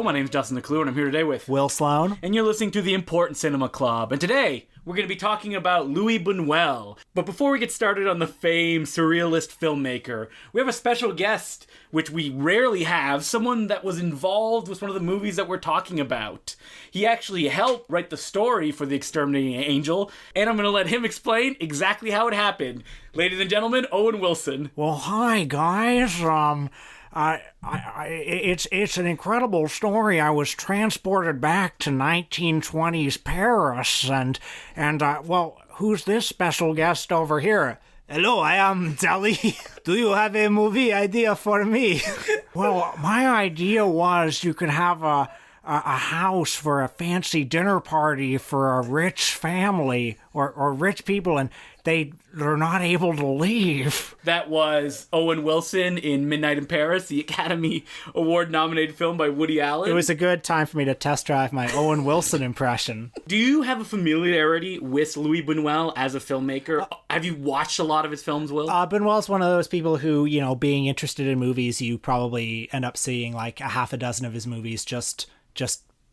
Hello, my name is Justin DeClue, and I'm here today with Will Sloan. And you're listening to the Important Cinema Club. And today, we're going to be talking about Louis Buñuel. But before we get started on the famed surrealist filmmaker, we have a special guest, which we rarely have, someone that was involved with one of the movies that we're talking about. He actually helped write the story for The Exterminating Angel, and I'm going to let him explain exactly how it happened. Ladies and gentlemen, Owen Wilson. Well, hi, guys. It's an incredible story. I was transported back to 1920s Paris, and who's this special guest over here? Hello, I am Dali. Do you have a movie idea for me? Well, my idea was you could have a house for a fancy dinner party for a rich family or rich people, and they're not able to leave. That was Owen Wilson in Midnight in Paris, the Academy Award-nominated film by Woody Allen. It was a good time for me to test drive my Owen Wilson impression. Do you have a familiarity with Louis Buñuel as a filmmaker? Have you watched a lot of his films, Will? Buñuel's one of those people who, being interested in movies, you probably end up seeing like a half a dozen of his movies just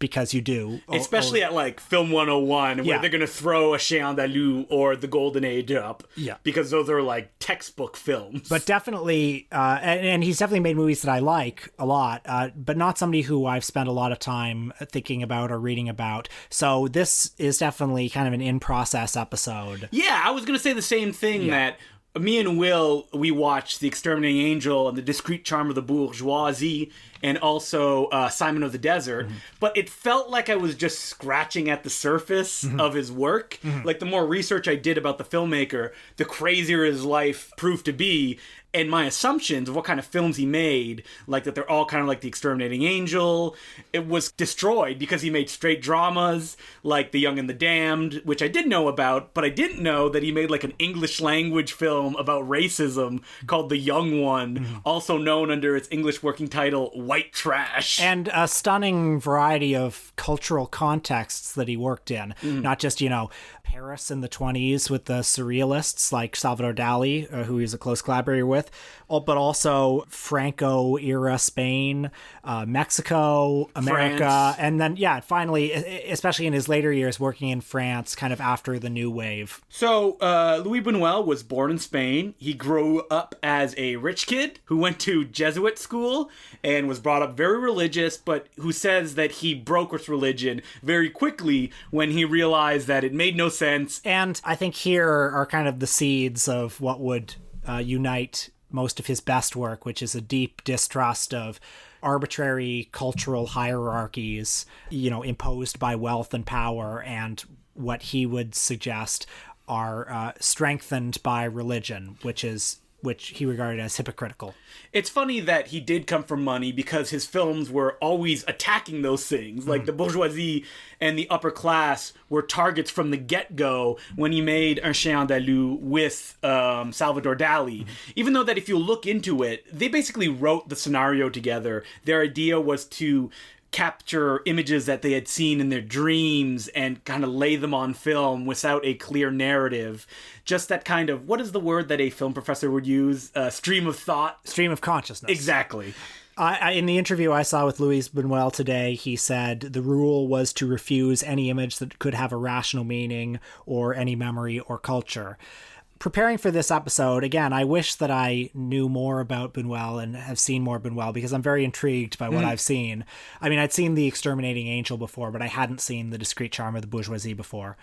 because you do. Especially at like Film 101, where they're going to throw a Chien d'Alou or The Golden Age up. Yeah. Because those are like textbook films. But definitely, and he's definitely made movies that I like a lot, but not somebody who I've spent a lot of time thinking about or reading about. So this is definitely kind of an in-process episode. Yeah, I was going to say the same thing that me and Will, we watched The Exterminating Angel and The Discreet Charm of the Bourgeoisie and also Simon of the Desert, but it felt like I was just scratching at the surface of his work. Like, the more research I did about the filmmaker, the crazier his life proved to be, and my assumptions of what kind of films he made, like that they're all kind of like The Exterminating Angel, it was destroyed because he made straight dramas like The Young and the Damned, which I did know about, but I didn't know that he made like an English language film about racism called The Young One, also known under its English working title, White Trash. And a stunning variety of cultural contexts that he worked in. Not just, Paris in the 20s with the surrealists like Salvador Dali, who he was a close collaborator with, but also Franco-era Spain, Mexico, America, France. And then, finally, especially in his later years, working in France kind of after the New Wave. So, Louis Buñuel was born in Spain. He grew up as a rich kid who went to Jesuit school and was brought up very religious, but who says that he broke with religion very quickly when he realized that it made no sense. And I think here are kind of the seeds of what would unite most of his best work, which is a deep distrust of arbitrary cultural hierarchies, imposed by wealth and power, and what he would suggest are strengthened by religion, which he regarded as hypocritical. It's funny that he did come from money because his films were always attacking those things. Like the bourgeoisie and the upper class were targets from the get-go when he made Un Chien d'Alou with Salvador Dali. Even though that if you look into it, they basically wrote the scenario together. Their idea was to capture images that they had seen in their dreams and kind of lay them on film without a clear narrative. Just that kind of, what is the word that a film professor would use? Stream of thought? Stream of consciousness. Exactly. In the interview I saw with Louis Buñuel today, he said the rule was to refuse any image that could have a rational meaning or any memory or culture. Preparing for this episode, again, I wish that I knew more about Buñuel and have seen more Buñuel because I'm very intrigued by what I've seen. I mean, I'd seen The Exterminating Angel before, but I hadn't seen The Discreet Charm of the Bourgeoisie before.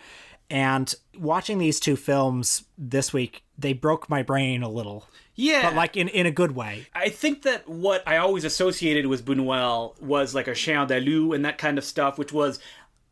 And watching these two films this week, they broke my brain a little. Yeah. But like in a good way. I think that what I always associated with Buñuel was like a Chien d'Alou and that kind of stuff, which was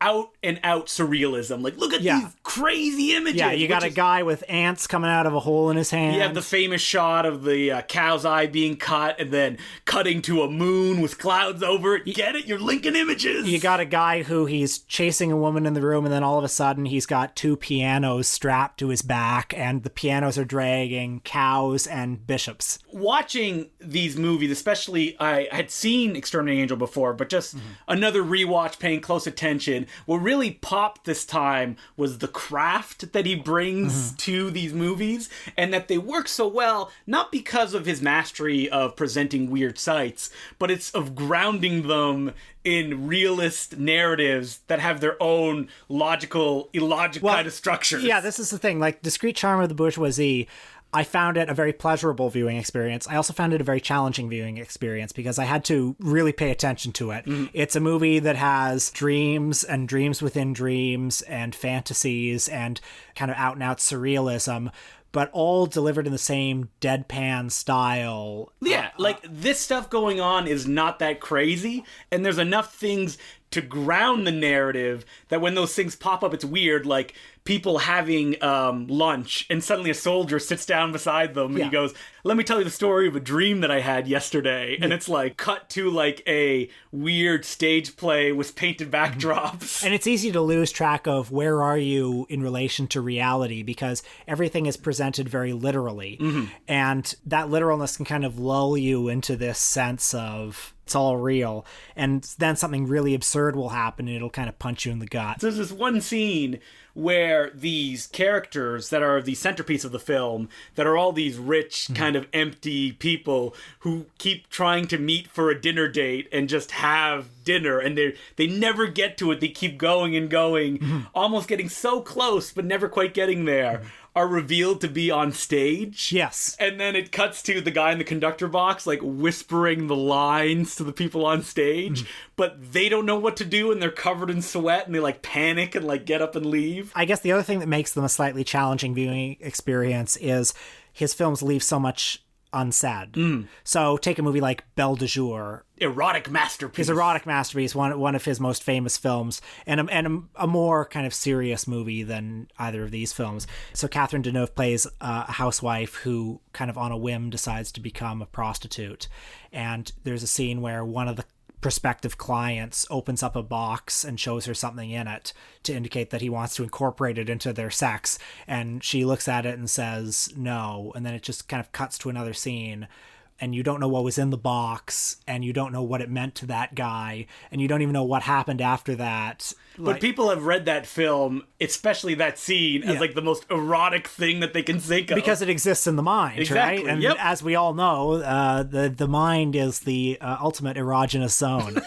out and out surrealism. Like, look at these crazy images. Yeah, you got a guy with ants coming out of a hole in his hand. You have the famous shot of the cow's eye being cut and then cutting to a moon with clouds over it. Get it? You're linking images. You got a guy who he's chasing a woman in the room and then all of a sudden he's got two pianos strapped to his back and the pianos are dragging cows and bishops. Watching these movies, especially, I had seen Exterminating Angel before, but just another rewatch, paying close attention, what really popped this time was the craft that he brings to these movies, and that they work so well, not because of his mastery of presenting weird sights, but it's of grounding them in realist narratives that have their own logical, illogical kind of structures. Yeah, this is the thing. Like, Discreet Charm of the Bourgeoisie, I found it a very pleasurable viewing experience. I also found it a very challenging viewing experience because I had to really pay attention to it. It's a movie that has dreams and dreams within dreams and fantasies and kind of out-and-out surrealism, but all delivered in the same deadpan style. Yeah, like, this stuff going on is not that crazy, and there's enough things to ground the narrative that when those things pop up, it's weird. Like, people having lunch, and suddenly a soldier sits down beside them, and he goes, "Let me tell you the story of a dream that I had yesterday." And it's like cut to like a weird stage play with painted backdrops. And it's easy to lose track of where are you in relation to reality because everything is presented very literally. And that literalness can kind of lull you into this sense of it's all real. And then something really absurd will happen and it'll kind of punch you in the gut. There's this one scene where these characters that are the centerpiece of the film, that are all these rich, kind of empty people who keep trying to meet for a dinner date and just have dinner, and they never get to it. They keep going and going, almost getting so close, but never quite getting there, are revealed to be on stage. Yes. And then it cuts to the guy in the conductor box, like, whispering the lines to the people on stage, but they don't know what to do, and they're covered in sweat, and they, like, panic and, like, get up and leave. I guess the other thing that makes them a slightly challenging viewing experience is his films leave so much unsaid. So take a movie like Belle de Jour. Erotic masterpiece. His erotic masterpiece, one of his most famous films, and a more kind of serious movie than either of these films. So Catherine Deneuve plays a housewife who kind of on a whim decides to become a prostitute. And there's a scene where one of the prospective clients opens up a box and shows her something in it to indicate that he wants to incorporate it into their sex. And she looks at it and says no. And then it just kind of cuts to another scene. And you don't know what was in the box, and you don't know what it meant to that guy, and you don't even know what happened after that. But people have read that film, especially that scene, as like the most erotic thing that they can think of. Because it exists in the mind, right? And as we all know, the mind is the ultimate erogenous zone.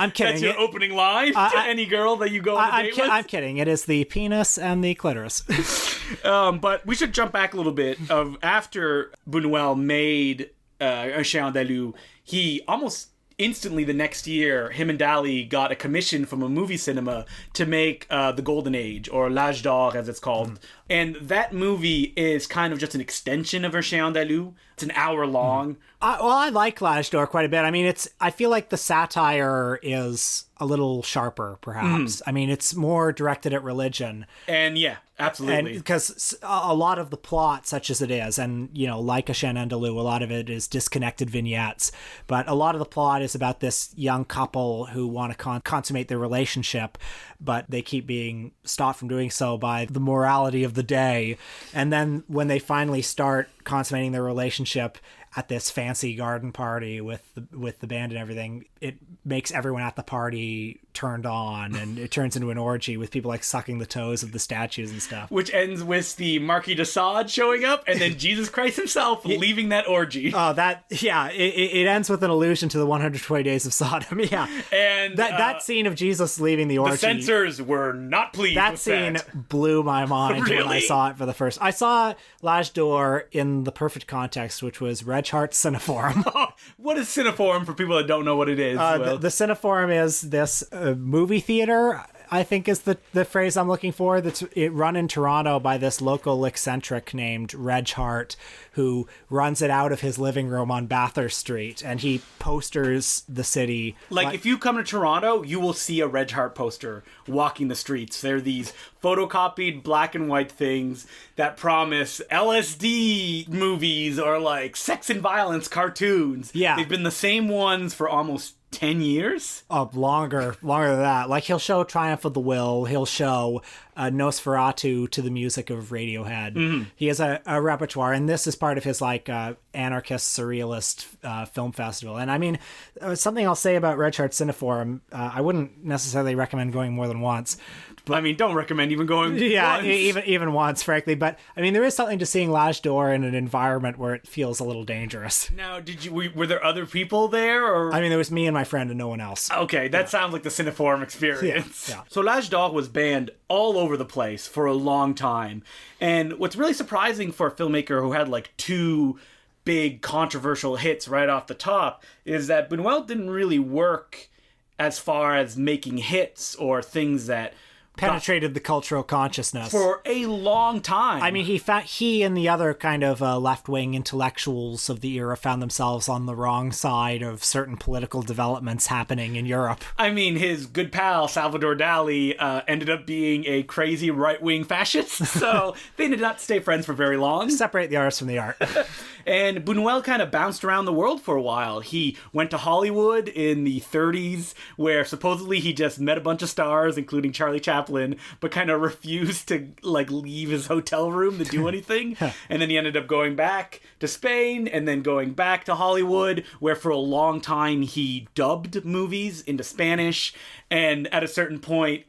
I'm kidding. That's your opening line to any girl that you go on a date with? I'm kidding. It is the penis and the clitoris. But we should jump back a little bit. After Buñuel made Un Chien Andalou, he almost instantly the next year, him and Dali got a commission from a movie cinema to make The Golden Age, or L'Âge d'Or as it's called. And that movie is kind of just an extension of Un Chien Andalou. It's an hour long. I like L'Âge d'Or quite a bit. I mean, I feel like the satire is a little sharper, perhaps. I mean, it's more directed at religion. And yeah, absolutely. Because a lot of the plot, such as it is, and, you know, like A Chien Andalou, a lot of it is disconnected vignettes. But a lot of the plot is about this young couple who want to consummate their relationship, but they keep being stopped from doing so by the morality of the day. And then when they finally start consummating their relationship at this fancy garden party with the band and everything, it makes everyone at the party turned on, and it turns into an orgy with people like sucking the toes of the statues and stuff. Which ends with the Marquis de Sade showing up, and then Jesus Christ himself leaving that orgy. Oh, it ends with an allusion to the 120 Days of Sodom. Yeah, and that scene of Jesus leaving the orgy. The censors were not pleased. That scene blew my mind when I saw it for the first. I saw L'Âge d'Or in the perfect context, which was Reg Hart's Cineforum. What is Cineforum for people that don't know what it is? The Cineforum is this movie theater, I think is the phrase I'm looking for. That's run in Toronto by this local eccentric named Reg Hart, who runs it out of his living room on Bathurst Street, and he posters the city. Like if you come to Toronto, you will see a Reg Hart poster walking the streets. They're these photocopied black and white things that promise LSD movies or like sex and violence cartoons. Yeah. They've been the same ones for almost 10 years? Longer than that. Like, he'll show Triumph of the Will. He'll show Nosferatu to the music of Radiohead. He has a repertoire, and this is part of his anarchist surrealist film festival. And I mean, something I'll say about Red Chart Cineforum, I wouldn't necessarily recommend going more than once. I mean, don't recommend even going once. even once, frankly. But I mean, there is something to seeing L'Âge d'Or in an environment where it feels a little dangerous. Now, were there other people there? Or I mean, there was me and my friend and no one else. Okay, that sounds like the Cineforum experience. Yeah. So L'Âge d'Or was banned all over the place for a long time. And what's really surprising for a filmmaker who had like two big controversial hits right off the top is that Buñuel didn't really work as far as making hits or things that penetrated the cultural consciousness for a long time. I mean, he and the other kind of left-wing intellectuals of the era found themselves on the wrong side of certain political developments happening in Europe. I mean, his good pal Salvador Dali ended up being a crazy right-wing fascist, so they did not stay friends for very long. Separate the artist from the art. And Buñuel kind of bounced around the world for a while. He went to Hollywood in the 30s, where supposedly he just met a bunch of stars, including Charlie Chaplin, but kind of refused to leave his hotel room to do anything. And then he ended up going back to Spain and then going back to Hollywood, where for a long time he dubbed movies into Spanish. And at a certain point,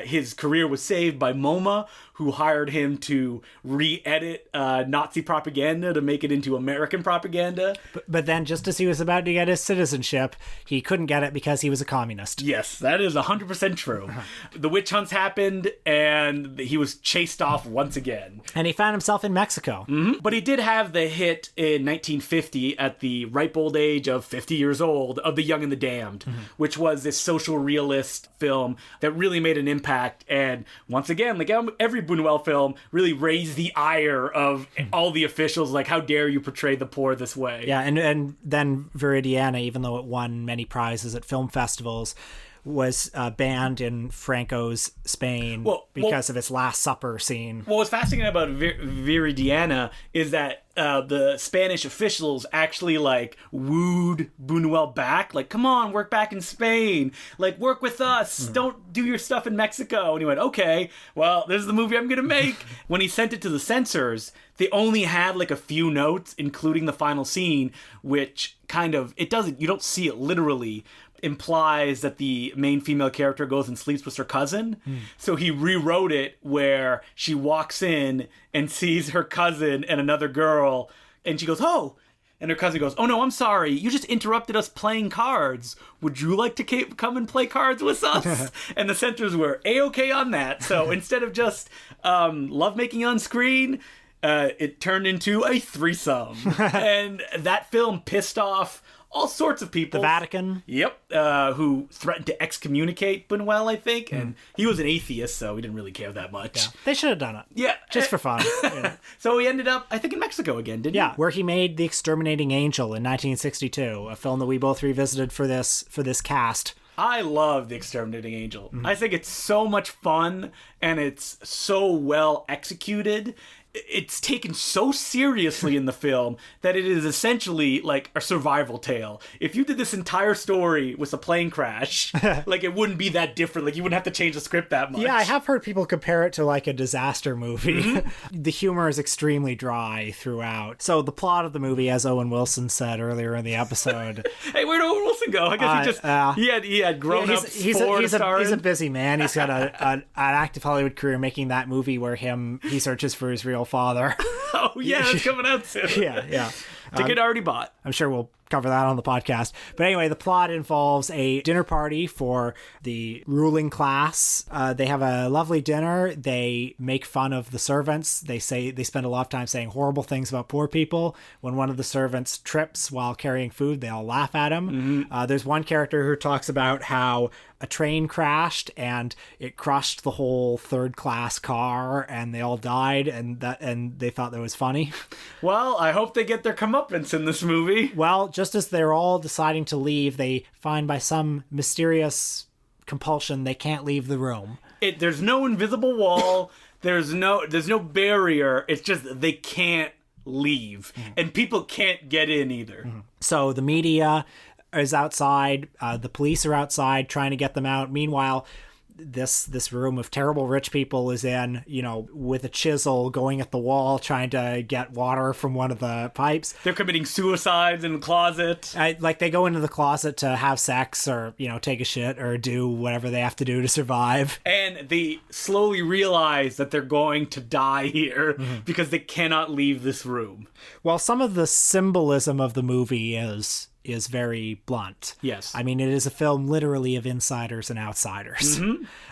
his career was saved by MoMA, who hired him to re-edit Nazi propaganda to make it into American propaganda. But then just as he was about to get his citizenship, he couldn't get it because he was a communist. Yes, that is 100% true. The witch hunts happened, and he was chased off once again. And he found himself in Mexico. Mm-hmm. But he did have the hit in 1950 at the ripe old age of 50 years old of The Young and the Damned, which was this social realist film that really made an impact. And once again, like every Buñuel film, really raised the ire of all the officials, like, how dare you portray the poor this way? Yeah, and then Viridiana, even though it won many prizes at film festivals, was banned in Franco's Spain because of its Last Supper scene. What was fascinating about Viridiana is that the Spanish officials actually wooed Buñuel back, come on, work back in Spain, work with us, don't do your stuff in Mexico. And he went, okay, well, this is the movie I'm gonna make. When he sent it to the censors, they only had a few notes, including the final scene, which you don't see it literally, implies that the main female character goes and sleeps with her cousin. So he rewrote it where she walks in and sees her cousin and another girl, and she goes, oh, and her cousin goes, oh no, I'm sorry, you just interrupted us playing cards. Would you like to come and play cards with us? And the censors were A-okay on that. So instead of just lovemaking on screen, it turned into a threesome. And that film pissed off all sorts of people. The Vatican. Yep. Who threatened to excommunicate Buñuel, I think. And he was an atheist, so he didn't really care that much. Yeah. They should have done it. Yeah. Just for fun. So he ended up, I think, in Mexico again, didn't he? Yeah, where he made The Exterminating Angel in 1962, a film that we both revisited for this cast. I love The Exterminating Angel. I think it's so much fun, and it's so well executed. It's taken so seriously in the film that it is essentially a survival tale. If you did this entire story with a plane crash, it wouldn't be that different. You wouldn't have to change the script that much. Yeah, I have heard people compare it to a disaster movie. The humor is extremely dry throughout. So the plot of the movie, as Owen Wilson said earlier in the episode. Hey, where'd Owen Wilson go? I guess he had grown up he's a busy man. He's got an active Hollywood career making that movie where he searches for his real father. Oh yeah, it's coming out soon. Yeah. Ticket already bought. I'm sure we'll cover that on the podcast. But anyway, the plot involves a dinner party for the ruling class. They have a lovely dinner. They make fun of the servants. They spend a lot of time saying horrible things about poor people. When one of the servants trips while carrying food, they all laugh at him. There's one character who talks about how a train crashed and it crushed the whole third class car and they all died, and they thought that was funny. Well, I hope they get their comeuppance in this movie. Well, just as they're all deciding to leave, they find by some mysterious compulsion they can't leave the room. There's no invisible wall. There's no barrier. It's just they can't leave, and people can't get in either. So the media is outside. The police are outside trying to get them out. Meanwhile, this room of terrible rich people is in, with a chisel going at the wall trying to get water from one of the pipes. They're committing suicides in the closet. Like they go into the closet to have sex or, take a shit or do whatever they have to do to survive. And they slowly realize that they're going to die here because they cannot leave this room. Well, some of the symbolism of the movie is very blunt. Yes. I mean, it is a film literally of insiders and outsiders.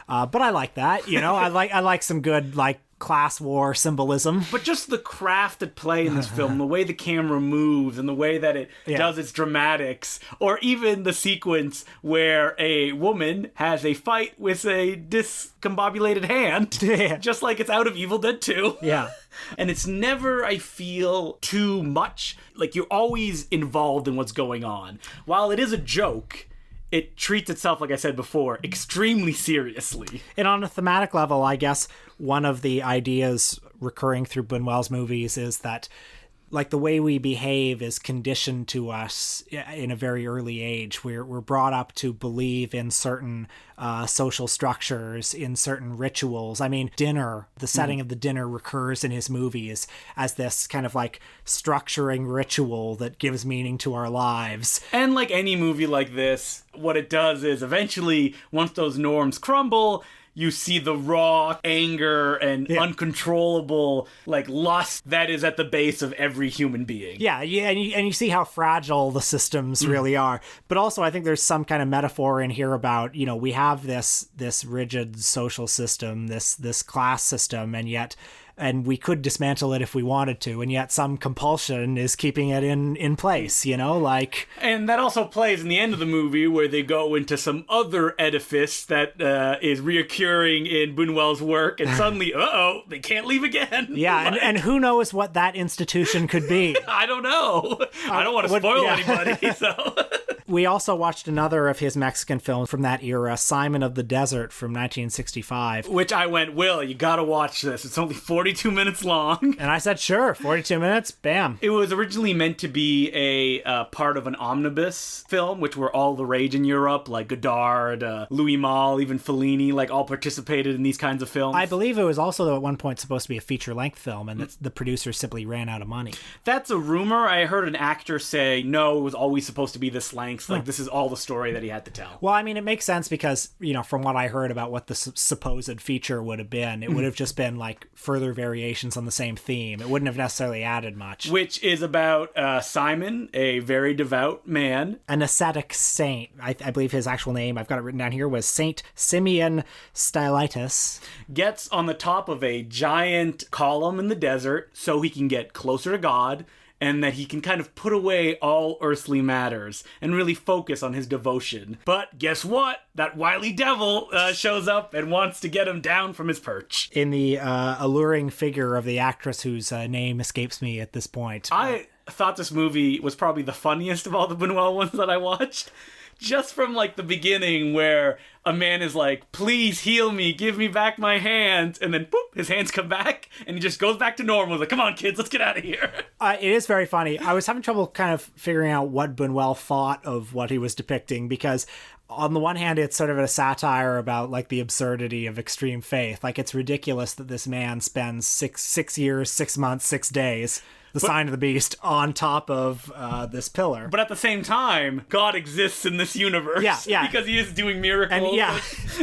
But I like that, I like some good, class war symbolism. But just the craft at play in this film, the way the camera moves and the way that it does its dramatics, or even the sequence where a woman has a fight with a discombobulated hand, just like it's out of Evil Dead 2. Yeah. And it's never, I feel, too much. Like, you're always involved in what's going on. While it is a joke, it treats itself, like I said before, extremely seriously. And on a thematic level, I guess one of the ideas recurring through Buñuel's movies is that the way we behave is conditioned to us in a very early age. We're brought up to believe in certain social structures, in certain rituals. I mean, dinner, the setting of the dinner recurs in his movies as this kind of structuring ritual that gives meaning to our lives. And like any movie like this, what it does is eventually, once those norms crumble, you see the raw anger and uncontrollable lust that is at the base of every human being. Yeah, and you see how fragile the systems really are. But also, I think there's some kind of metaphor in here about, we have this rigid social system, this class system, and we could dismantle it if we wanted to, and yet some compulsion is keeping it in place, And that also plays in the end of the movie where they go into some other edifice that is reoccurring in Buñuel's work, and suddenly, they can't leave again. Yeah, and who knows what that institution could be. I don't know. I don't want to spoil anybody, so... We also watched another of his Mexican films from that era, Simon of the Desert from 1965. Which I went, Will, you gotta watch this. It's only 42 minutes long. And I said, sure, 42 minutes, bam. It was originally meant to be a part of an omnibus film, which were all the rage in Europe, like Godard, Louis Malle, even Fellini, all participated in these kinds of films. I believe it was also at one point supposed to be a feature-length film, and the producers simply ran out of money. That's a rumor. I heard an actor say, no, it was always supposed to be this length. This is all the story that he had to tell. Well, I mean, it makes sense because, from what I heard about what the supposed feature would have been, it would have just been further variations on the same theme. It wouldn't have necessarily added much. Which is about Simon, a very devout man. An ascetic saint. I believe his actual name, I've got it written down here, was Saint Simeon Stylites. Gets on the top of a giant column in the desert so he can get closer to God, and that he can kind of put away all earthly matters and really focus on his devotion. But guess what? That wily devil shows up and wants to get him down from his perch. In the alluring figure of the actress whose name escapes me at this point. I thought this movie was probably the funniest of all the Buñuel ones that I watched. Just from the beginning where a man is like, please heal me, give me back my hands, and then boop, his hands come back, and he just goes back to normal. He's like, come on, kids, let's get out of here. It is very funny. I was having trouble kind of figuring out what Buñuel thought of what he was depicting, because on the one hand, it's sort of a satire about the absurdity of extreme faith. It's ridiculous that this man spends six years, 6 months, 6 days, sign of the beast, on top of this pillar. But at the same time, God exists in this universe. Yeah. Because he is doing miracles.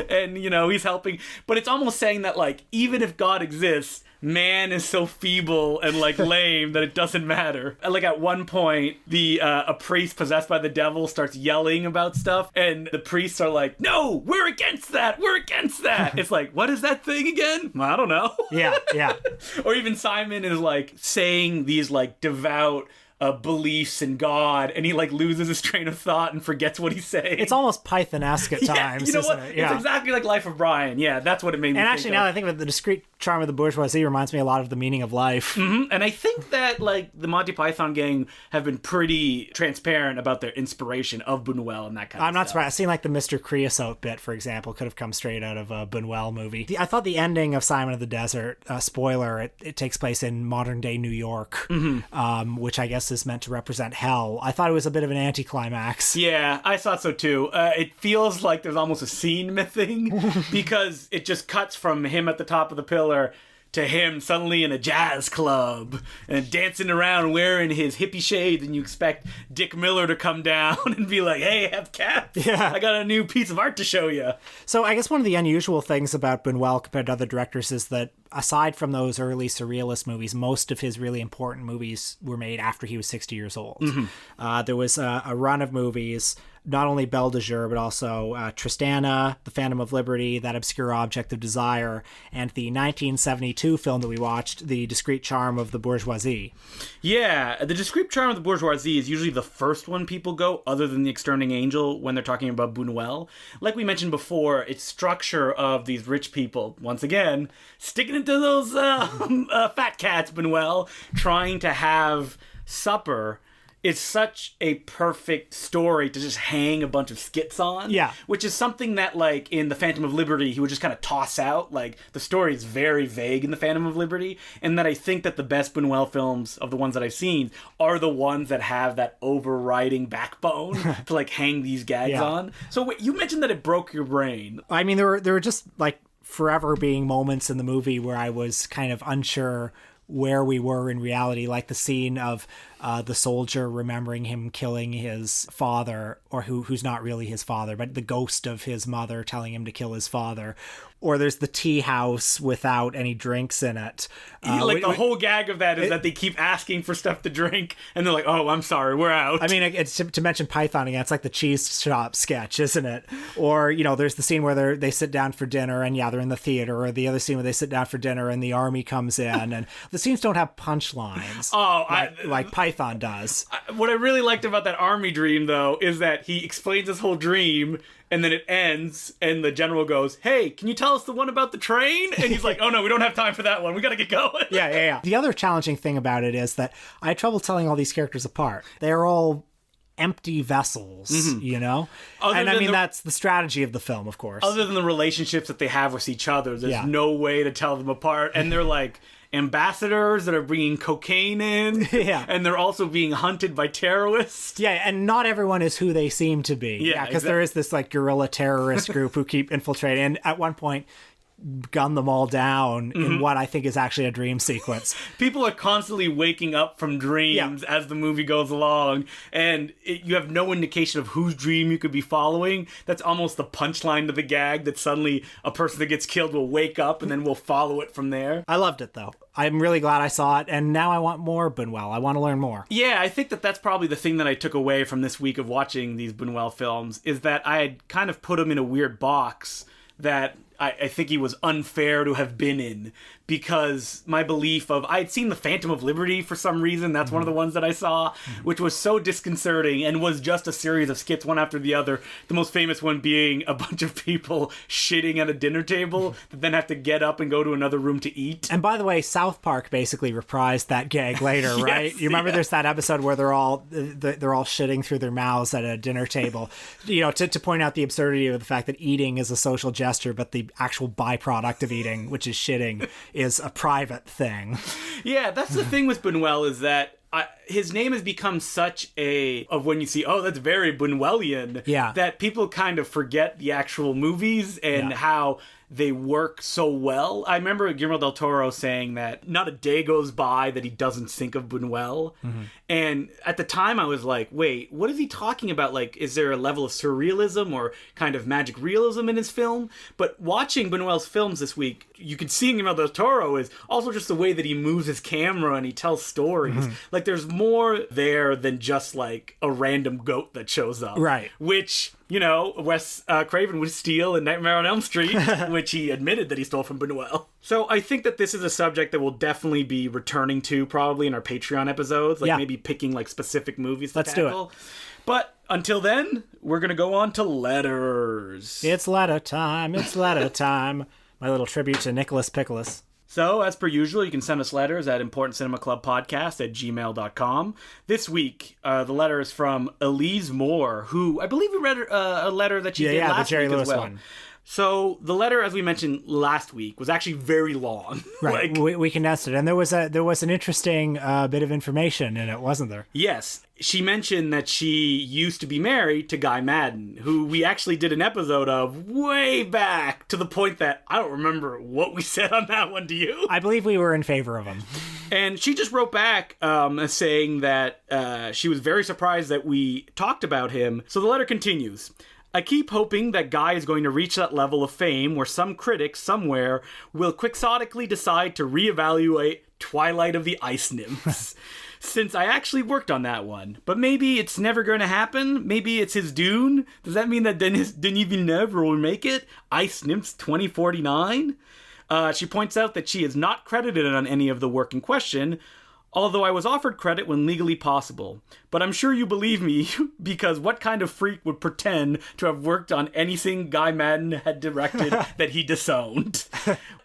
And he's helping. But it's almost saying that, even if God exists, man is so feeble and lame that it doesn't matter. At one point, a priest possessed by the devil starts yelling about stuff, and the priests are like, no, we're against that, It's what is that thing again? I don't know. Yeah. Or even Simon is saying these devout beliefs in God, and he loses his train of thought and forgets what he's saying. It's almost Python-esque at times. You know what? It? It's exactly like Life of Brian. Yeah, that's what it made me think And actually, now that I think about it, the discrete charm of the bourgeoisie reminds me a lot of The Meaning of Life. Mm-hmm. And I think that, like, the Monty Python gang have been pretty transparent about their inspiration of Buñuel and that kind of stuff. I'm not surprised. I've seen, like, the Mr. Creosote bit, for example, could have come straight out of a Buñuel movie. I thought the ending of Simon of the Desert, spoiler, it takes place in modern-day New York, which I guess is meant to represent hell. I thought it was a bit of an anticlimax. Yeah, I thought so too. It feels like there's almost a scene mything because it just cuts from him at the top of the pillar to him suddenly in a jazz club and dancing around wearing his hippie shades, and you expect Dick Miller to come down and be like, hey, have cats. Yeah. I got a new piece of art to show you. So I guess one of the unusual things about Buñuel compared to other directors is that aside from those early surrealist movies, most of his really important movies were made after he was 60 years old. There was a run of movies, not only Belle de Jour, but also Tristana, The Phantom of Liberty, That Obscure Object of Desire, and the 1972 film that we watched, The Discreet Charm of the Bourgeoisie. Yeah, The Discreet Charm of the Bourgeoisie is usually the first one people go, other than The Exterminating Angel, when they're talking about Buñuel. Like we mentioned before, its structure of these rich people, once again, sticking it to those fat cats, Buñuel, trying to have supper. It's such a perfect story to just hang a bunch of skits on. Yeah. Which is something that, like, in The Phantom of Liberty, he would just kind of toss out. Like, the story is very vague in The Phantom of Liberty, and that I think that the best Buñuel films, of the ones that I've seen, are the ones that have that overriding backbone to, like, hang these gags on. So, wait, you mentioned that it broke your brain. I mean, there were just, like, forever being moments in the movie where I was kind of unsure where we were in reality, like the scene of the soldier remembering him killing his father, or who's not really his father, but the ghost of his mother telling him to kill his father. Or there's the tea house without any drinks in it. The whole gag of that is that they keep asking for stuff to drink, and they're like, oh, I'm sorry, we're out. I mean, it's to mention Python again, it's like the cheese shop sketch, isn't it? Or, there's the scene where they sit down for dinner, and they're in the theater, or the other scene where they sit down for dinner and the army comes in, and the scenes don't have punchlines like Python does. What I really liked about that army dream, though, is that he explains his whole dream, and then it ends, and the general goes, hey, can you tell us the one about the train? And he's like, oh no, we don't have time for that one. We gotta get going. Yeah. The other challenging thing about it is that I had trouble telling all these characters apart. They're all empty vessels, that's the strategy of the film, of course. Other than the relationships that they have with each other, there's no way to tell them apart. And they're like ambassadors that are bringing cocaine in, and they're also being hunted by terrorists. Yeah, and not everyone is who they seem to be. Yeah, because there is this like guerrilla terrorist group who keep infiltrating, and at one point gun them all down in what I think is actually a dream sequence. People are constantly waking up from dreams as the movie goes along, and you have no indication of whose dream you could be following. That's almost the punchline to the gag, that suddenly a person that gets killed will wake up and then we'll follow it from there. I loved it, though. I'm really glad I saw it, and now I want more Buñuel. I want to learn more. Yeah, I think that's probably the thing that I took away from this week of watching these Buñuel films, is that I had kind of put him in a weird box that I think he was unfair to have been in, because my belief of, I had seen The Phantom of Liberty for some reason, that's one of the ones that I saw, which was so disconcerting and was just a series of skits one after the other, the most famous one being a bunch of people shitting at a dinner table that then have to get up and go to another room to eat. And by the way, South Park basically reprised that gag later, right? You remember there's that episode where they're all shitting through their mouths at a dinner table, to point out the absurdity of the fact that eating is a social gesture, but the actual byproduct of eating, which is shitting, is a private thing. Yeah, that's the thing with Buñuel, is that his name has become such of when you see, oh, that's very Buñuelian, that people kind of forget the actual movies and how they work so well. I remember Guillermo del Toro saying that not a day goes by that he doesn't think of Buñuel. And at the time I was like, wait, what is he talking about? Like, is there a level of surrealism or kind of magic realism in his film? But watching Buñuel's films this week, you can see Guillermo del Toro is also just the way that he moves his camera and he tells stories. Like, there's more there than just like a random goat that shows up. Right. Which, Wes Craven would steal in Nightmare on Elm Street, which he admitted that he stole from Buñuel. So I think that this is a subject that we'll definitely be returning to probably in our Patreon episodes, like maybe picking like specific movies to tackle. Let's do it. But until then, we're going to go on to letters. It's letter time. It's letter time. My little tribute to Nicholas Pickles. So, as per usual, you can send us letters at importantcinemaclubpodcast@gmail.com. This week, the letter is from Elise Moore, who I believe we read a letter that she did last the Jerry week Lewis as well. one. So, the letter, as we mentioned last week, was actually very long. Right, we condensed it. And there was an interesting bit of information in it, wasn't there? Yes. She mentioned that she used to be married to Guy Madden, who we actually did an episode of way back, to the point that I don't remember what we said on that one. Do you? I believe we were in favor of him. And she just wrote back saying that she was very surprised that we talked about him. So the letter continues. I keep hoping that Guy is going to reach that level of fame where some critic somewhere will quixotically decide to reevaluate Twilight of the Ice Nymphs. Since I actually worked on that one. But maybe it's never going to happen. Maybe it's his Dune. Does that mean that Denis Villeneuve will make it? Ice Nymphs 2049? She points out that she is not credited on any of the work in question, although I was offered credit when legally possible. But I'm sure you believe me, because what kind of freak would pretend to have worked on anything Guy Madden had directed that he disowned?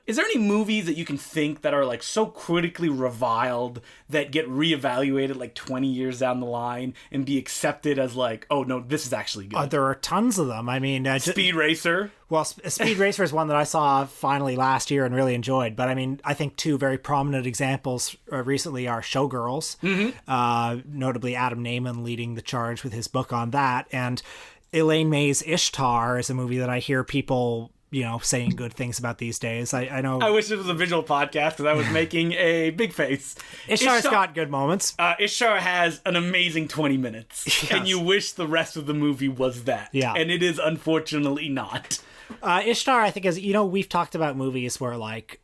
Is there any movies that you can think that are like so critically reviled that get reevaluated like 20 years down the line and be accepted as like, oh no, this is actually good? There are tons of them. I mean, Speed Racer. Well, Speed Racer is one that I saw finally last year and really enjoyed. But I mean, I think two very prominent examples recently are Showgirls, notably Adam Naiman leading the charge with his book on that, and Elaine May's Ishtar is a movie that I hear people saying good things about these days. I know. I wish it was a visual podcast because I was making a big face. Ishtar's got good moments. Ishtar has an amazing 20 minutes. Yes. And you wish the rest of the movie was that. Yeah. And it is unfortunately not. Ishtar, I think, is, we've talked about movies where, like,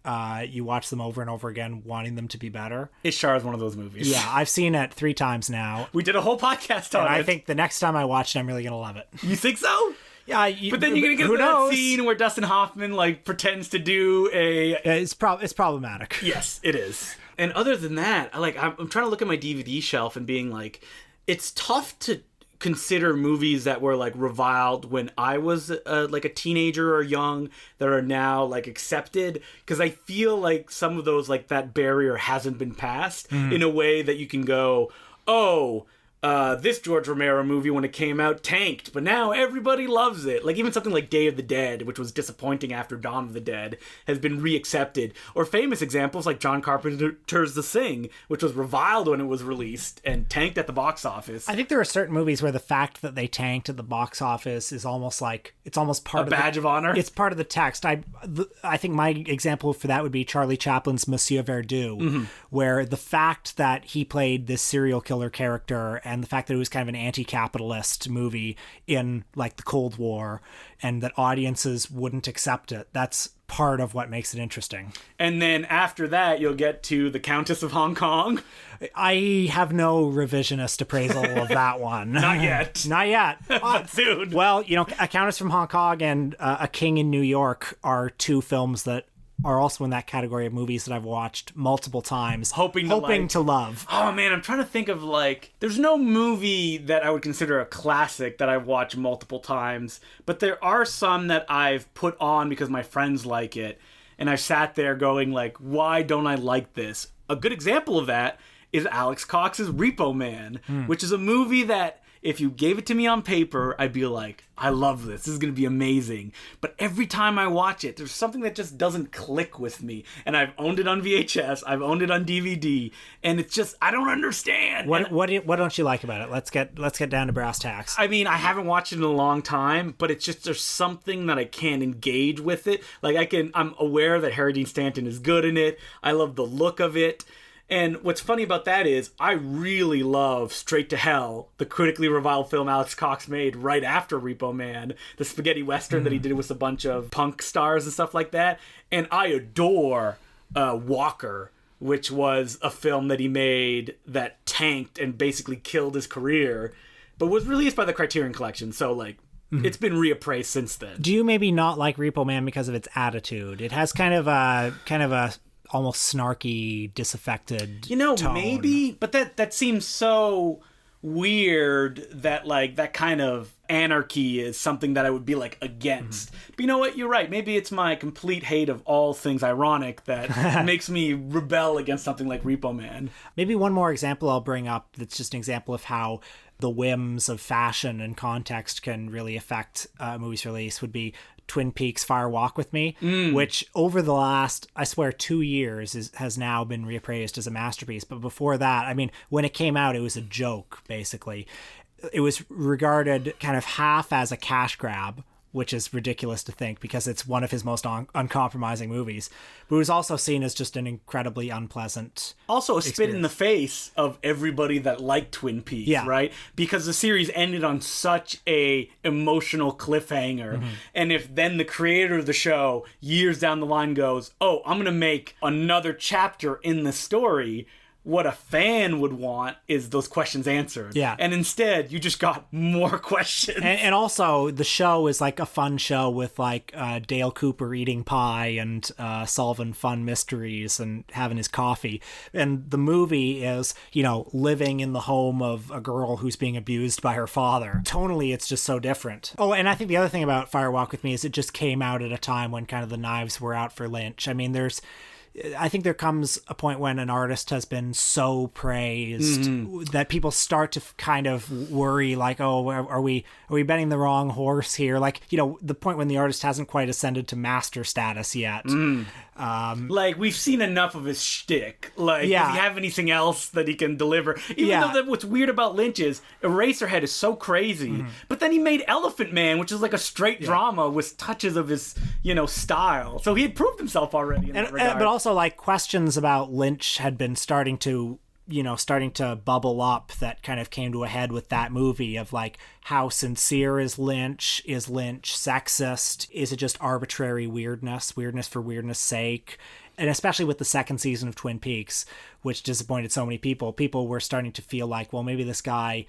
you watch them over and over again, wanting them to be better. Ishtar is one of those movies. Yeah, I've seen it 3 times now. We did a whole podcast on it. And I think the next time I watch it, I'm really going to love it. You think so? Yeah, but then you're gonna get that scene where Dustin Hoffman like pretends to do a. It's problematic. Yes, it is. And other than that, I'm trying to look at my DVD shelf and being like, it's tough to consider movies that were like reviled when I was like a teenager or young that are now like accepted, because I feel like some of those, like, that barrier hasn't been passed in a way that you can go, oh. This George Romero movie, when it came out, tanked, but now everybody loves it. Like, even something like Day of the Dead, which was disappointing after Dawn of the Dead, has been reaccepted. Or famous examples like John Carpenter's The Thing, which was reviled when it was released and tanked at the box office. I think there are certain movies where the fact that they tanked at the box office is almost like, it's almost part of a badge of honor. It's part of the text. I think my example for that would be Charlie Chaplin's Monsieur Verdoux, where the fact that he played this serial killer character and the fact that it was kind of an anti-capitalist movie in like the Cold War and that audiences wouldn't accept it, that's part of what makes it interesting. And then after that, you'll get to The Countess of Hong Kong. I have no revisionist appraisal of that one. Not yet. Not yet. But soon. Well, A Countess from Hong Kong and A King in New York are 2 films that are also in that category of movies that I've watched multiple times. Hoping to love. Oh man, I'm trying to think of there's no movie that I would consider a classic that I've watched multiple times, but there are some that I've put on because my friends like it, and I've sat there going why don't I like this? A good example of that is Alex Cox's Repo Man, which is a movie that if you gave it to me on paper, I'd be like, I love this. This is going to be amazing. But every time I watch it, there's something that just doesn't click with me. And I've owned it on VHS. I've owned it on DVD. And it's just, I don't understand. What don't you like about it? Let's get down to brass tacks. I mean, I haven't watched it in a long time, but it's just, there's something that I can't engage with it. I'm aware that Harry Dean Stanton is good in it. I love the look of it. And what's funny about that is I really love Straight to Hell, the critically reviled film Alex Cox made right after Repo Man, the spaghetti western that he did with a bunch of punk stars and stuff like that. And I adore Walker, which was a film that he made that tanked and basically killed his career, but was released by the Criterion Collection. So it's been reappraised since then. Do you maybe not like Repo Man because of its attitude? It has kind of a almost snarky, disaffected tone. Maybe, but that seems so weird that like that kind of anarchy is something that I would be like against. But you know what? You're right. Maybe it's my complete hate of all things ironic that makes me rebel against something like Repo Man. Maybe one more example I'll bring up that's just an example of how the whims of fashion and context can really affect a movie's release would be Twin Peaks Fire Walk With Me, which over the last, I swear, 2 years has now been reappraised as a masterpiece. But before that, I mean, when it came out, it was a joke, basically. It was regarded kind of half as a cash grab, which is ridiculous to think because it's one of his most uncompromising movies. But it was also seen as just an incredibly unpleasant Also a spit in the face of everybody that liked Twin Peaks, right? Because the series ended on such a emotional cliffhanger. And if then the creator of the show, years down the line, goes, oh, I'm going to make another chapter in the story, what a fan would want is those questions answered. Yeah. And instead, you just got more questions. And also, the show is like a fun show with like Dale Cooper eating pie and solving fun mysteries and having his coffee. And the movie is, you know, living in the home of a girl who's being abused by her father. Tonally, it's just so different. Oh, and I think the other thing about Fire Walk With Me is it just came out at a time when kind of the knives were out for Lynch. I mean, I think there comes a point when an artist has been so praised that people start to kind of worry, like, oh, are we betting the wrong horse here? Like, you know, the point when the artist hasn't quite ascended to master status yet. Like, we've seen enough of his shtick. Like, does he have anything else that he can deliver? Even though what's weird about Lynch is Eraserhead is so crazy, but then he made Elephant Man, which is like a straight drama with touches of his, you know, style. So he had proved himself already in that regard. But also, like, questions about Lynch had been starting to bubble up that kind of came to a head with that movie of like, how sincere is Lynch? Is Lynch sexist? Is it just arbitrary weirdness for weirdness sake? And especially with the second season of Twin Peaks, which disappointed so many people were starting to feel like, well, maybe this guy,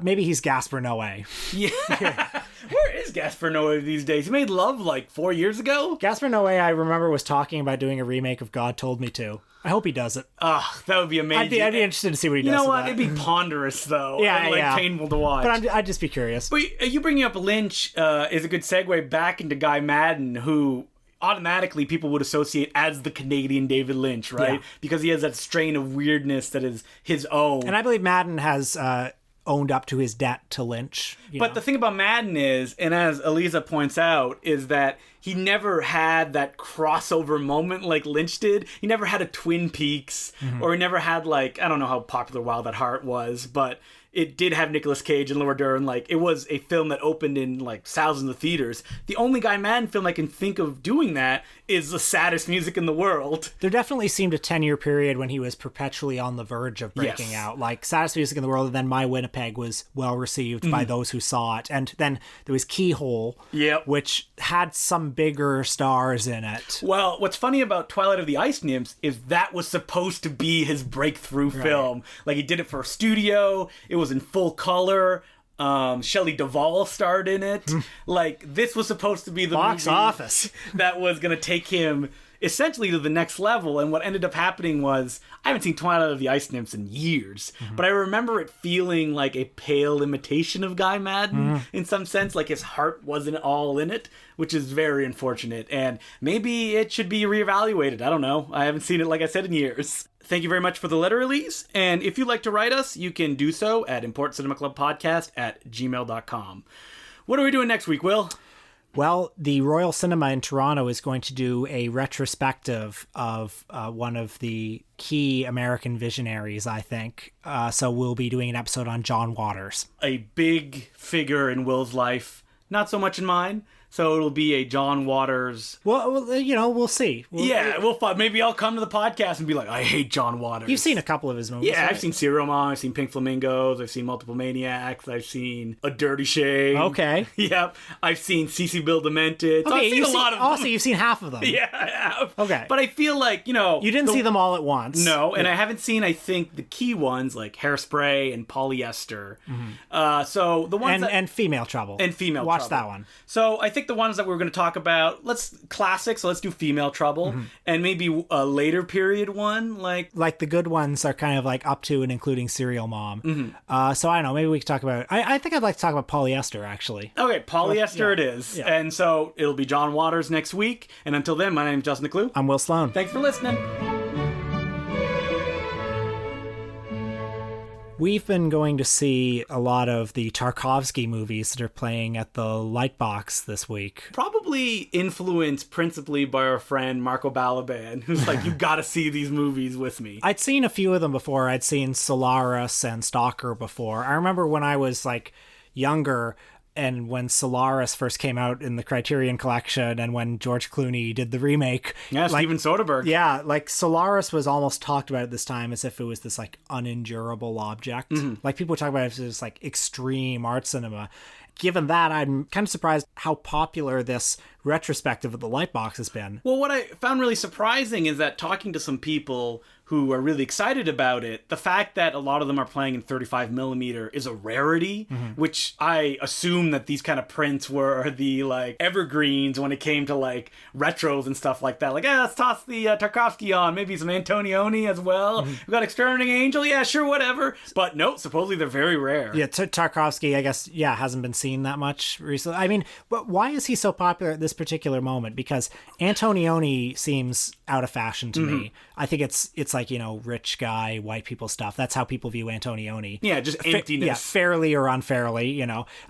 maybe he's Gaspar Noé. Yeah. Where is Gaspar Noé these days? He made Love like 4 years ago. Gaspar Noé, I remember, was talking about doing a remake of God Told Me To. I hope he does it. Ugh, that would be amazing. I'd be interested to see what he does. You know what? That. It'd be ponderous, though. And painful to watch. But I'd just be curious. But you bringing up Lynch is a good segue back into Guy Maddin, who automatically people would associate as the Canadian David Lynch, right? Yeah. Because he has that strain of weirdness that is his own. And I believe Maddin has owned up to his debt to Lynch. But the thing about Maddin is, and as Eliza points out, is that he never had that crossover moment like Lynch did. He never had a Twin Peaks, or he never had, like, I don't know how popular Wild at Heart was, but it did have Nicolas Cage and Laura Dern. Like, it was a film that opened in, like, thousands of theaters. The only Guy Maddin film I can think of doing that is The Saddest Music in the World. There definitely seemed a 10-year period when he was perpetually on the verge of breaking out. Like, Saddest Music in the World, and then My Winnipeg was well-received by those who saw it. And then there was Keyhole, which had some bigger stars in it. Well, what's funny about Twilight of the Ice Nymphs is that was supposed to be his breakthrough film. Like, he did it for a studio. It was in full color. Shelley Duvall starred in it. Like, this was supposed to be the box movie office that was going to take him essentially to the next level. And what ended up happening was, I haven't seen Twilight of the Ice Nymphs in years, but I remember it feeling like a pale imitation of Guy Maddin in some sense. Like, his heart wasn't all in it, which is very unfortunate. And maybe it should be reevaluated. I don't know. I haven't seen it, like I said, in years. Thank you very much for the letter, Elise. And if you'd like to write us, you can do so at importcinemaclubpodcast@gmail.com. What are we doing next week, Will? Well, the Royal Cinema in Toronto is going to do a retrospective of one of the key American visionaries, I think. So we'll be doing an episode on John Waters. A big figure in Will's life. Not so much in mine. So it'll be a John Waters. Well, you know, we'll see. We'll find. Maybe I'll come to the podcast and be like, I hate John Waters. You've seen a couple of his movies. Yeah, right? I've seen Serial Mom. I've seen Pink Flamingos. I've seen Multiple Maniacs. I've seen A Dirty Shame. Okay. Yep. I've seen CC Bill Demented. So I've seen a lot of them. Also, you've seen half of them. Yeah, I have. Okay. But I feel like, you know... You didn't see them all at once. No, and I haven't seen, I think, the key ones like Hairspray and Polyester. So the ones and Female Trouble. And Female Watch Trouble. that one. So I think pick the ones that we're going to talk about. Let's classics. So let's do Female Trouble, and maybe a later period one, like the good ones are kind of like up to and including Serial Mom. So I don't know. Maybe we could talk about. I think I'd like to talk about Polyester actually. Okay, Polyester it is, and so it'll be John Waters next week. And until then, my name is Justin DeClue. I'm Will Sloan. Thanks for listening. We've been going to see a lot of the Tarkovsky movies that are playing at the Lightbox this week. Probably influenced principally by our friend Marco Balaban, who's like, you gotta see these movies with me. I'd seen a few of them before. I'd seen Solaris and Stalker before. I remember when I was like younger, and when Solaris first came out in the Criterion Collection, and when George Clooney did the remake. Yeah, Steven Soderbergh. Yeah, like Solaris was almost talked about at this time as if it was this like unendurable object. Like people talk about it as like extreme art cinema. Given that, I'm kind of surprised how popular this retrospective of the Lightbox has been. Well, what I found really surprising is that talking to some people who are really excited about it, the fact that a lot of them are playing in 35mm is a rarity, which I assume that these kind of prints were the like evergreens when it came to like retros and stuff like that. Like, let's toss the Tarkovsky on, maybe some Antonioni as well. We've got Exterminating Angel, yeah, sure, whatever. But no, supposedly they're very rare. Yeah, Tarkovsky, I guess, hasn't been seen that much recently. I mean, but why is he so popular at this particular moment? Because Antonioni seems out of fashion to me. I think it's like, rich guy, white people stuff. That's how people view Antonioni. Yeah, just emptiness. Fairly or unfairly,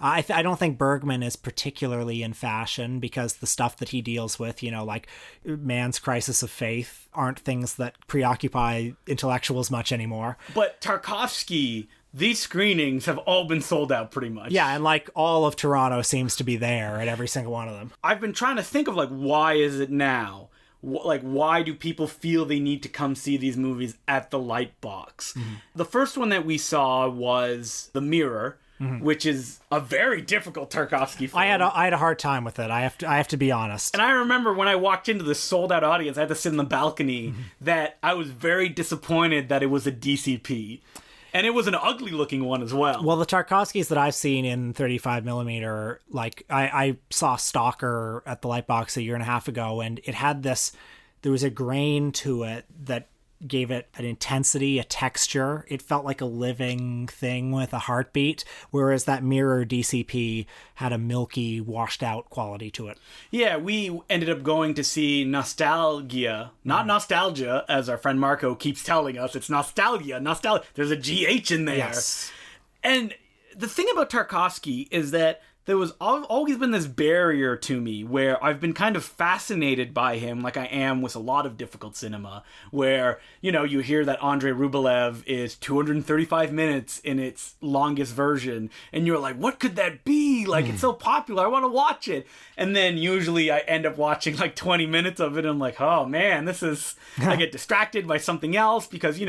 I don't think Bergman is particularly in fashion because the stuff that he deals with, like man's crisis of faith, aren't things that preoccupy intellectuals much anymore. But Tarkovsky, these screenings have all been sold out pretty much. Yeah, and like all of Toronto seems to be there at every single one of them. I've been trying to think of like, why is it now? Like, why do people feel they need to come see these movies at the Lightbox? The first one that we saw was The Mirror, which is a very difficult Tarkovsky film. I had a hard time with it. I have to be honest. And I remember when I walked into the sold out audience, I had to sit in the balcony, that I was very disappointed that it was a DCP. And it was an ugly looking one as well. Well, the Tarkovskys that I've seen in 35mm, like I saw Stalker at the Lightbox a year and a half ago, and it had there was a grain to it that gave it an intensity, a texture. It felt like a living thing with a heartbeat, whereas that Mirror DCP had a milky, washed out quality to it. Yeah, we ended up going to see Nostalgia, not Nostalgia, as our friend Marco keeps telling us. It's Nostalgia. There's a GH in there. Yes. And the thing about Tarkovsky is that there was always been this barrier to me where I've been kind of fascinated by him, like I am with a lot of difficult cinema, where, you hear that Andrei Rublev is 235 minutes in its longest version, and you're like, what could that be? Like, it's so popular, I want to watch it. And then usually I end up watching like 20 minutes of it, and I'm like, oh man, I get distracted by something else because,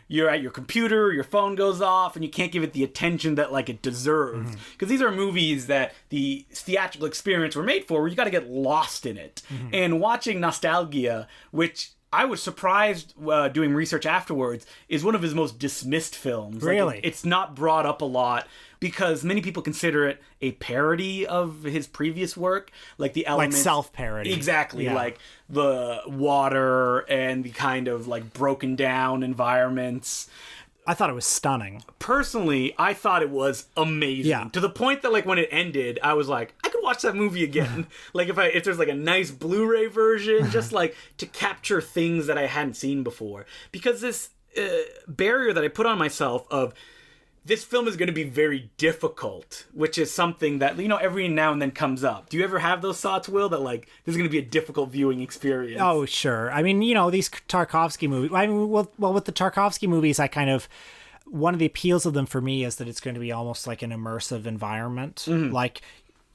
you're at your computer, your phone goes off, and you can't give it the attention that like it deserves. Because these are movies that the theatrical experience were made for, where you got to get lost in it. And watching Nostalgia, which I was surprised doing research afterwards, is one of his most dismissed films. Really? Like, it's not brought up a lot because many people consider it a parody of his previous work, like the elements, like self-parody. Exactly, yeah. Like the water and the kind of like broken down environments. I thought it was stunning. Personally, I thought it was amazing. Yeah. To the point that like when it ended, I was like, I could watch that movie again. Like if there's like a nice Blu-ray version, just like to capture things that I hadn't seen before. Because this barrier that I put on myself of this film is going to be very difficult, which is something that, every now and then comes up. Do you ever have those thoughts, Will, that like this is going to be a difficult viewing experience? Oh, sure. I mean, these Tarkovsky movies, well, with the Tarkovsky movies, one of the appeals of them for me is that it's going to be almost like an immersive environment. Like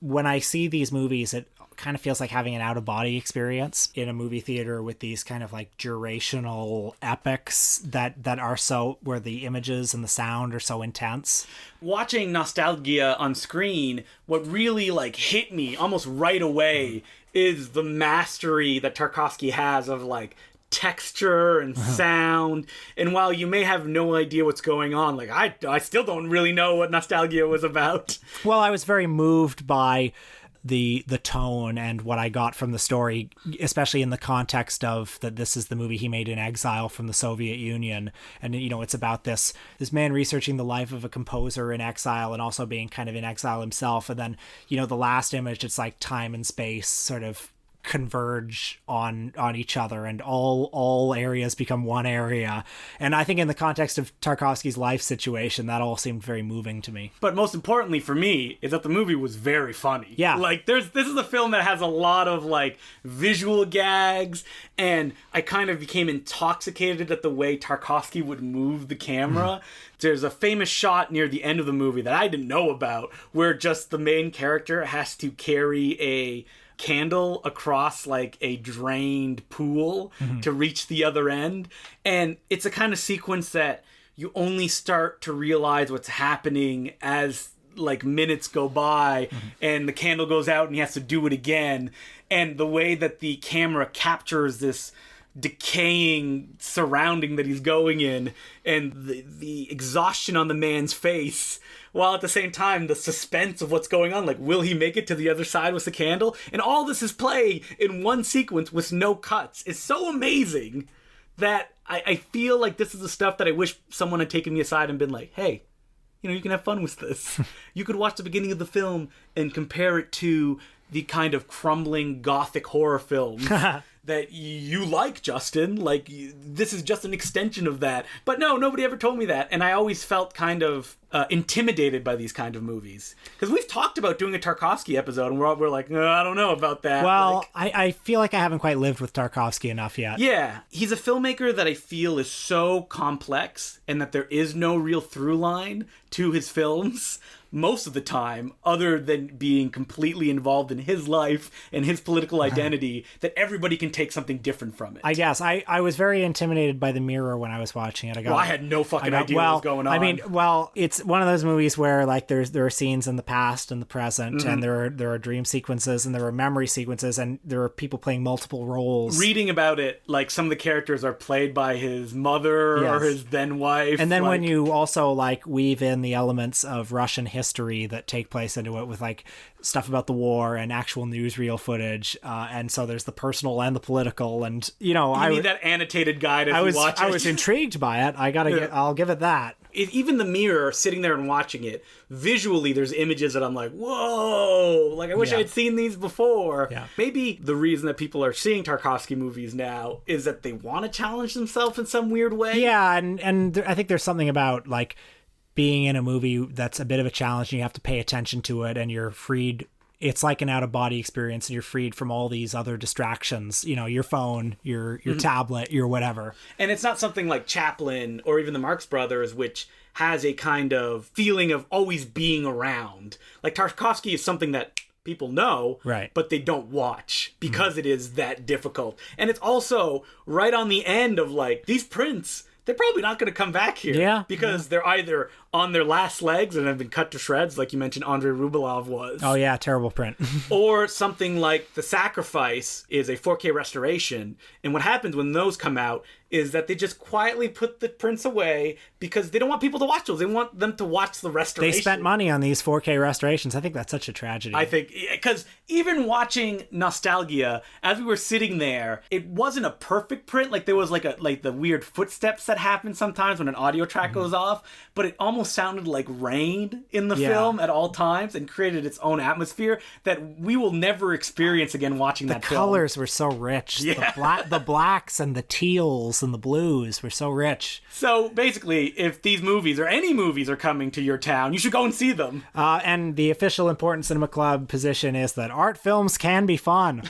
when I see these movies, it kind of feels like having an out-of-body experience in a movie theater with these kind of like durational epics that are so, where the images and the sound are so intense. Watching Nostalgia on screen, what really like hit me almost right away is the mastery that Tarkovsky has of like texture and sound. And while you may have no idea what's going on, like I still don't really know what Nostalgia was about. Well, I was very moved by the tone and what I got from the story, especially in the context of that this is the movie he made in exile from the Soviet Union. And, you know, it's about this man researching the life of a composer in exile and also being kind of in exile himself. And then, you know, the last image, it's like time and space sort of converge on each other, and all areas become one area. And I think in the context of Tarkovsky's life situation, that all seemed very moving to me. But most importantly for me is that the movie was very funny. Yeah. Like, this is a film that has a lot of, like, visual gags, and I kind of became intoxicated at the way Tarkovsky would move the camera. There's a famous shot near the end of the movie that I didn't know about, where just the main character has to carry a candle across like a drained pool to reach the other end. And it's a kind of sequence that you only start to realize what's happening as like minutes go by and the candle goes out and he has to do it again. And the way that the camera captures this decaying surrounding that he's going in, and the exhaustion on the man's face, while at the same time the suspense of what's going on, like, will he make it to the other side with the candle? And all this is playing in one sequence with no cuts. It's so amazing that I feel like this is the stuff that I wish someone had taken me aside and been like, hey, you know, you can have fun with this. You could watch the beginning of the film and compare it to the kind of crumbling gothic horror films that you like, Justin. Like, this is just an extension of that. But no, nobody ever told me that. And I always felt kind of intimidated by these kind of movies. Because we've talked about doing a Tarkovsky episode, and we're like, I don't know about that. Well, like, I feel like I haven't quite lived with Tarkovsky enough yet. Yeah. He's a filmmaker that I feel is so complex, and that there is no real through line to his films most of the time, other than being completely involved in his life and his political identity, that everybody can take something different from it. I guess. I was very intimidated by The Mirror when I was watching it. I had no fucking idea what was going on. I mean, it's one of those movies where like there are scenes in the past and the present, and there are dream sequences and there are memory sequences, and there are people playing multiple roles. Reading about it, like, some of the characters are played by his mother or his then wife. And then when you also like weave in the elements of Russian history that take place into it with like stuff about the war and actual newsreel footage, and so there's the personal and the political, and you know, I need that annotated guide as you watch it. I was intrigued by it. I'll give it that. Even The Mirror, sitting there and watching it, visually there's images that I'm like, whoa, like, I wish I had seen these before. Yeah. Maybe the reason that people are seeing Tarkovsky movies now is that they want to challenge themselves in some weird way. Yeah, and I think there's something about like being in a movie that's a bit of a challenge and you have to pay attention to it, and you're freed. It's like an out-of-body experience, and you're freed from all these other distractions, you know, your phone, your tablet, your whatever. And it's not something like Chaplin or even the Marx Brothers, which has a kind of feeling of always being around. Like, Tarkovsky is something that people know, right, but they don't watch because it is that difficult. And it's also right on the end of, like, these prints, they're probably not going to come back here. Because they're either on their last legs and have been cut to shreds, like you mentioned Andrei Rublev was. Oh yeah, terrible print. Or something like The Sacrifice is a 4K restoration. And what happens when those come out is that they just quietly put the prints away because they don't want people to watch those. They want them to watch the restoration. They spent money on these 4K restorations. I think that's such a tragedy. I think, because even watching Nostalgia, as we were sitting there, it wasn't a perfect print. Like, there was like the weird footsteps that happen sometimes when an audio track goes off, but it almost sounded like rain in the film at all times, and created its own atmosphere that we will never experience again watching that film. The colors were so rich. Yeah. The blacks and the teals and the blues were so rich. So basically, if these movies or any movies are coming to your town, you should go and see them. And the official Important Cinema Club position is that art films can be fun.